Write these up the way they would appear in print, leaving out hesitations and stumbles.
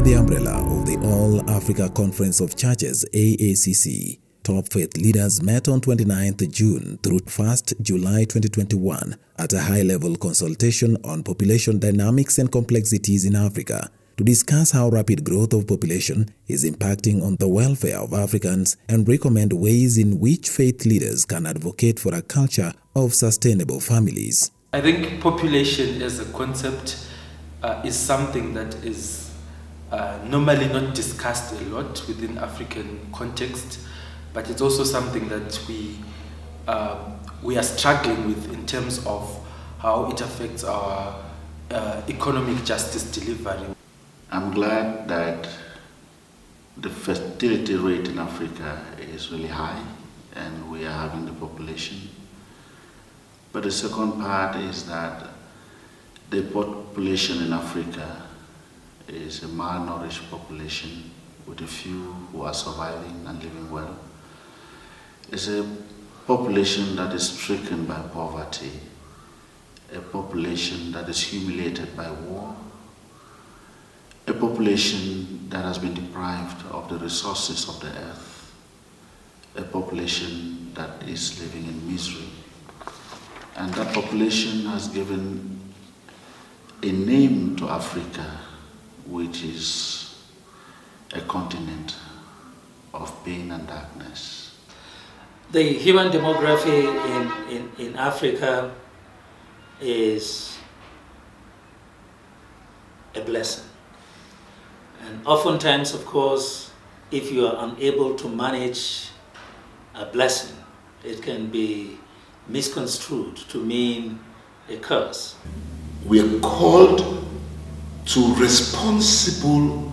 the umbrella of the All-Africa Conference of Churches AACC, top faith leaders met on 29th June through 1st July 2021 at a high-level consultation on population dynamics and complexities in Africa to discuss how rapid growth of population is impacting on the welfare of Africans and recommend ways in which faith leaders can advocate for a culture of sustainable families. I think population as a concept is something that is normally not discussed a lot within African context, but it's also something that we are struggling with in terms of how it affects our economic justice delivery. I'm glad that the fertility rate in Africa is really high and we are having the population. But the second part is that the population in Africa is a malnourished population with a few who are surviving and living well. It's a population that is stricken by poverty, a population that is humiliated by war, a population that has been deprived of the resources of the earth, a population that is living in misery. And that population has given a name to Africa, which is a continent of pain and darkness. The human demography in Africa is a blessing. And oftentimes, of course, if you are unable to manage a blessing, it can be misconstrued to mean a curse. We are called to responsible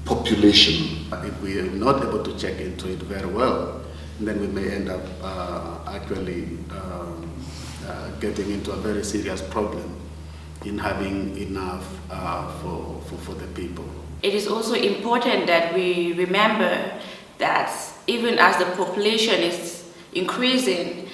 population. If we are not able to check into it very well, then we may end up actually getting into a very serious problem in having enough for the people. It is also important that we remember that even as the population is increasing,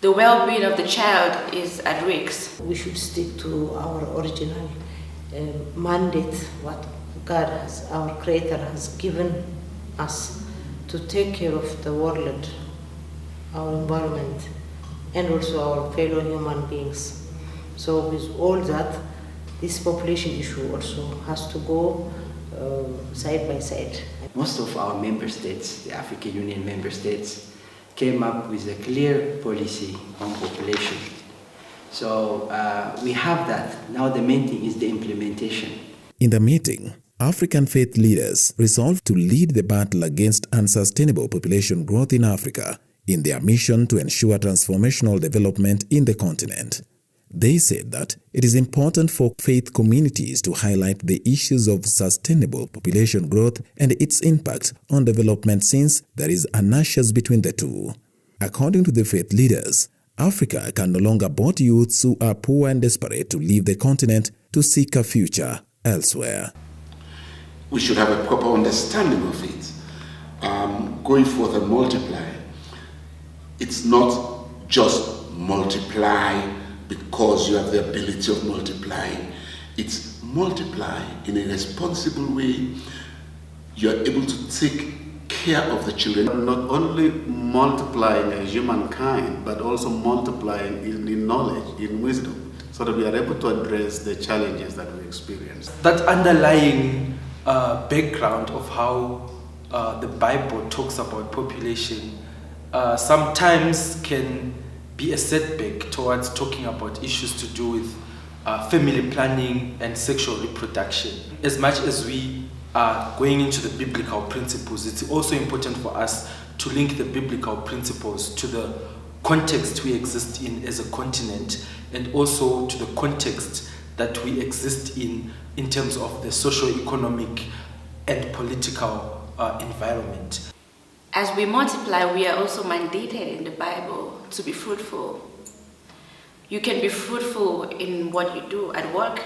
the well-being of the child is at risk. We should stick to our original mandate, what God has, our Creator has given us to take care of the world, our environment, and also our fellow human beings. So with all that, this population issue also has to go side by side. Most of our member states, the African Union member states, came up with a clear policy on population. So we have that. Now the main thing is the implementation. In the meeting, African faith leaders resolved to lead the battle against unsustainable population growth in Africa in their mission to ensure transformational development in the continent. They said that it is important for faith communities to highlight the issues of sustainable population growth and its impact on development, since there is a nexus between the two. According to the faith leaders, Africa can no longer boat youths who are poor and desperate to leave the continent to seek a future elsewhere. We should have a proper understanding of it. Going forth and multiply. It's not just multiply because you have the ability of multiplying. It's multiply in a responsible way. You're able to take care of the children. Not only multiplying as humankind, but also multiplying in knowledge, in wisdom, so that we are able to address the challenges that we experience. That underlying background of how the Bible talks about population sometimes can be a setback towards talking about issues to do with family planning and sexual reproduction. As much as we are going into the biblical principles, it's also important for us to link the biblical principles to the context we exist in as a continent, and also to the context that we exist in terms of the socio-economic and political environment. As we multiply, we are also mandated in the Bible to be fruitful. You can be fruitful in what you do at work.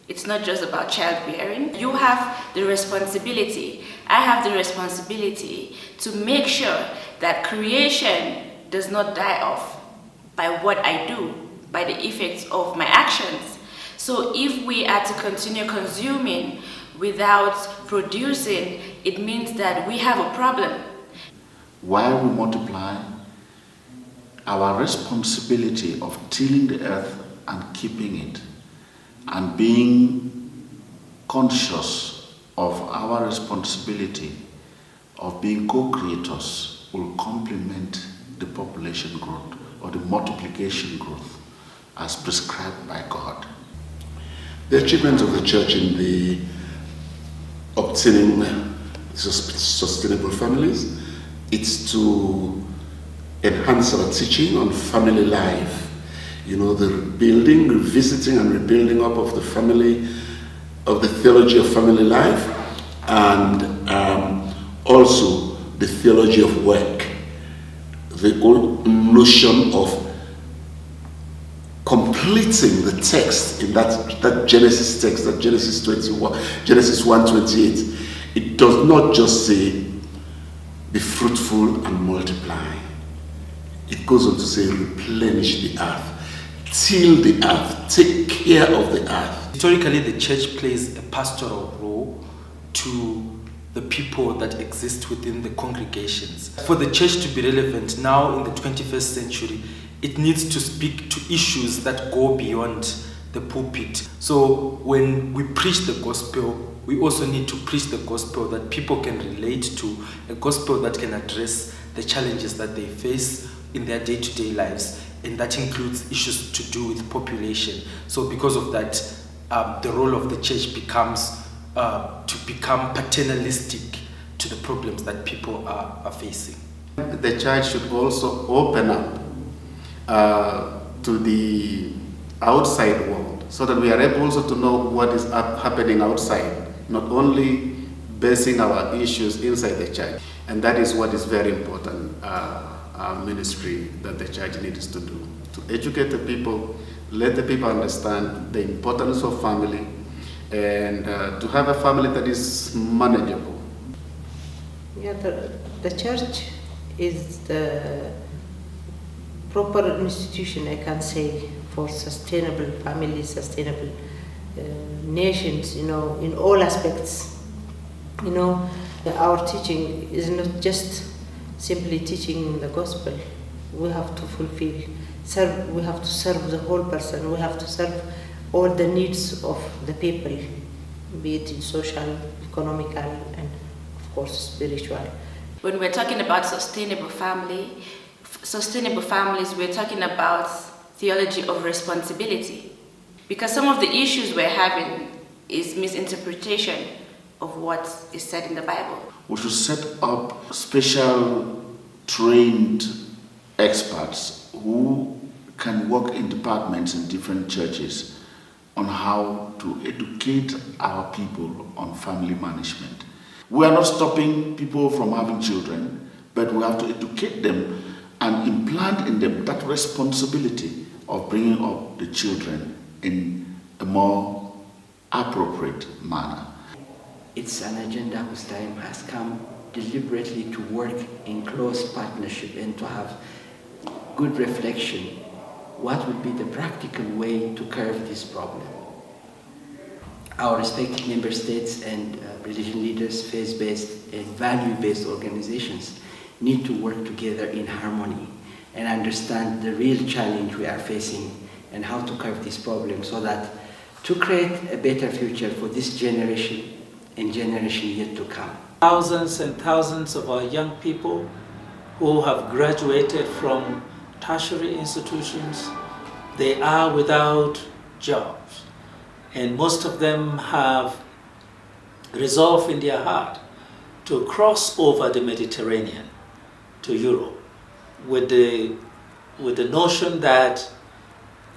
It's not just about childbearing. You have the responsibility, I have the responsibility to make sure that creation does not die off by what I do, by the effects of my actions. So if we are to continue consuming without producing, it means that we have a problem. While we multiply, our responsibility of tilling the earth and keeping it, and being conscious of our responsibility of being co-creators, will complement the population growth or the multiplication growth as prescribed by God. The achievements of the church in the obtaining sustainable families, it's to enhance our teaching on family life. You know, the rebuilding, revisiting and rebuilding up of the family, of the theology of family life, and also the theology of work. The old notion of completing the text in that Genesis text, that Genesis 1:28. It does not just say, be fruitful and multiply. It goes on to say, replenish the earth, till the earth, take care of the earth. Historically, the church plays a pastoral role to the people that exist within the congregations. For the church to be relevant now in the 21st century, it needs to speak to issues that go beyond the pulpit. So when we preach the gospel, we also need to preach the gospel that people can relate to, a gospel that can address the challenges that they face in their day-to-day lives, and that includes issues to do with population. So because of that, the role of the church becomes to become paternalistic to the problems that people are facing. The church should also open up to the outside world, so that we are able also to know what is happening outside, not only basing our issues inside the church. And that is what is very important, ministry that the church needs to do, to educate the people, let the people understand the importance of family, and to have a family that is manageable. Yeah, the church is the proper institution, I can say, for sustainable families, sustainable nations, you know, in all aspects. You know, our teaching is not just simply teaching the gospel. We have to fulfill, we have to serve the whole person, we have to serve all the needs of the people, be it in social, economical, and of course spiritual. When we're talking about sustainable families, we're talking about theology of responsibility. Because some of the issues we're having is misinterpretation of what is said in the Bible. We should set up special trained experts who can work in departments in different churches on how to educate our people on family management. We are not stopping people from having children, but we have to educate them and implant in them that responsibility of bringing up the children in a more appropriate manner. It's an agenda whose time has come deliberately to work in close partnership and to have good reflection. What would be the practical way to curb this problem? Our respective member states and religion leaders, faith-based and value-based organizations need to work together in harmony and understand the real challenge we are facing and how to curb this problem, so that to create a better future for this generation and generation yet to come. Thousands and thousands of our young people who have graduated from tertiary institutions, they are without jobs, and most of them have resolved in their heart to cross over the Mediterranean to Europe with the notion that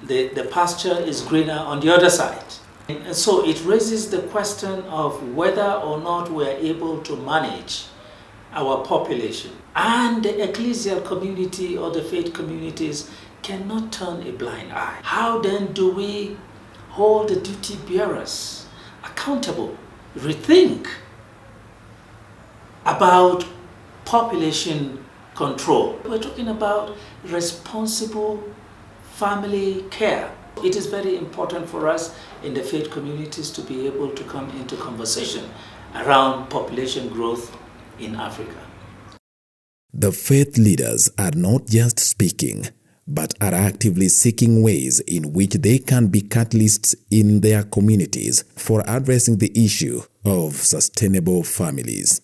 the pasture is greener on the other side. And so it raises the question of whether or not we are able to manage our population. And the ecclesial community or the faith communities cannot turn a blind eye. How then do we hold the duty bearers accountable, rethink about population control? We're talking about responsible family care. It is very important for us in the faith communities to be able to come into conversation around population growth in Africa. The faith leaders are not just speaking, but are actively seeking ways in which they can be catalysts in their communities for addressing the issue of sustainable families.